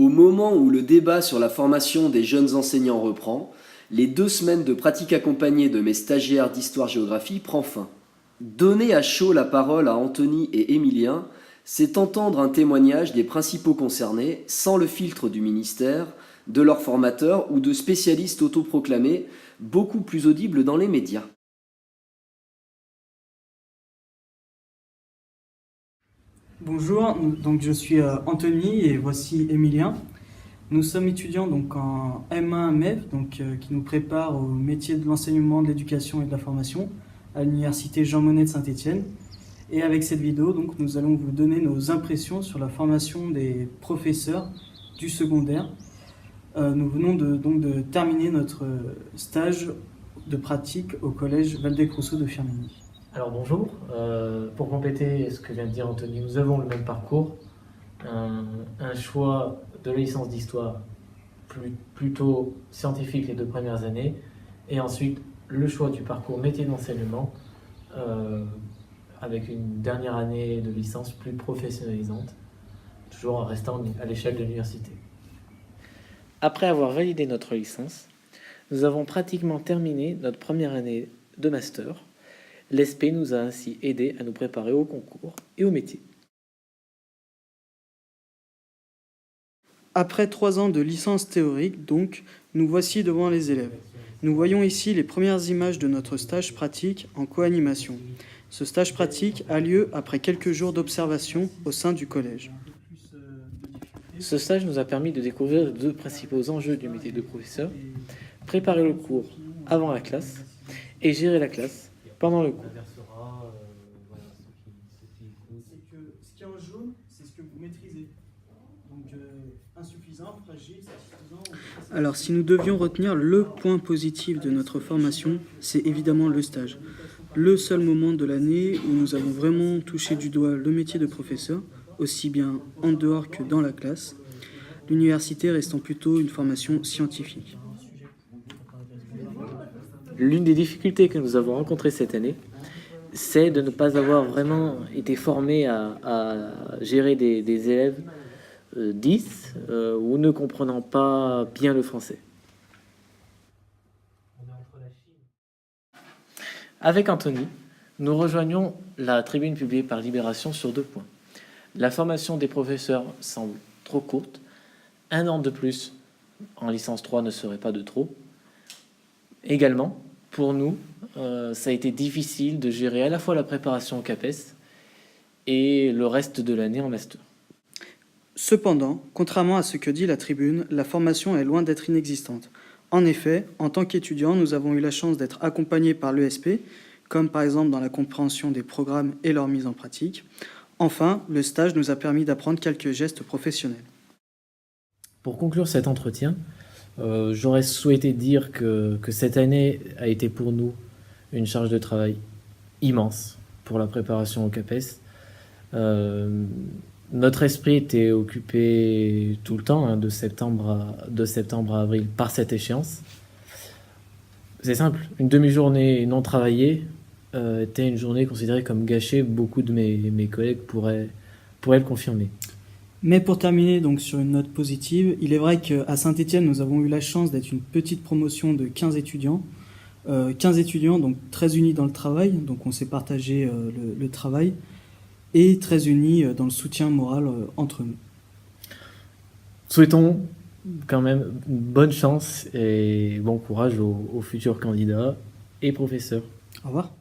Au moment où le débat sur la formation des jeunes enseignants reprend, les 2 semaines de pratique accompagnée de mes stagiaires d'histoire-géographie prend fin. Donner à chaud la parole à Anthony et Émilien, c'est entendre un témoignage des principaux concernés, sans le filtre du ministère, de leurs formateurs ou de spécialistes autoproclamés, beaucoup plus audibles dans les médias. Bonjour, donc je suis Anthony et voici Émilien. Nous sommes étudiants donc en M1 MEF, qui nous prépare au métier de l'enseignement, de l'éducation et de la formation à l'université Jean Monnet de Saint-Étienne. Et avec cette vidéo, donc, nous allons vous donner nos impressions sur la formation des professeurs du secondaire. Nous venons de terminer notre stage de pratique au collège Waldeck-Rousseau de Firminy. Alors bonjour, pour compléter ce que vient de dire Anthony, nous avons le même parcours, un choix de la licence d'histoire plutôt scientifique les 2 premières années, et ensuite le choix du parcours métier d'enseignement avec une dernière année de licence plus professionnalisante, toujours en restant à l'échelle de l'université. Après avoir validé notre licence, nous avons pratiquement terminé notre première année de master. L'ESP nous a ainsi aidés à nous préparer au concours et au métier. Après 3 ans de licence théorique, donc, nous voici devant les élèves. Nous voyons ici les premières images de notre stage pratique en co-animation. Ce stage pratique a lieu après quelques jours d'observation au sein du collège. Ce stage nous a permis de découvrir les 2 principaux enjeux du métier de professeur: préparer le cours avant la classe et gérer la classe pendant le cours. Ce qui est en jaune, c'est ce que vous maîtrisez. Donc insuffisant, fragile, satisfaisant. Alors si nous devions retenir le point positif de notre formation, c'est évidemment le stage. Le seul moment de l'année où nous avons vraiment touché du doigt le métier de professeur, aussi bien en dehors que dans la classe, l'université restant plutôt une formation scientifique. L'une des difficultés que nous avons rencontrées cette année, c'est de ne pas avoir vraiment été formés à gérer des élèves 10 ou ne comprenant pas bien le français. Avec Anthony, nous rejoignons la tribune publiée par Libération sur 2 points. La formation des professeurs semble trop courte. 1 an de plus en licence 3 ne serait pas de trop. Également, pour nous, ça a été difficile de gérer à la fois la préparation au CAPES et le reste de l'année en master. Cependant, contrairement à ce que dit la tribune, la formation est loin d'être inexistante. En effet, en tant qu'étudiants, nous avons eu la chance d'être accompagnés par l'ESP, comme par exemple dans la compréhension des programmes et leur mise en pratique. Enfin, le stage nous a permis d'apprendre quelques gestes professionnels. Pour conclure cet entretien, j'aurais souhaité dire que cette année a été pour nous une charge de travail immense pour la préparation au CAPES. Notre esprit était occupé tout le temps, de septembre à avril, par cette échéance. C'est simple, une demi-journée non travaillée était une journée considérée comme gâchée. Beaucoup de mes collègues pourraient le confirmer. Mais pour terminer donc sur une note positive, il est vrai qu'à Saint-Étienne, nous avons eu la chance d'être une petite promotion de 15 étudiants. 15 étudiants, donc très unis dans le travail, donc on s'est partagé le travail, et très unis dans le soutien moral entre nous. Souhaitons quand même bonne chance et bon courage aux futurs candidats et professeurs. Au revoir.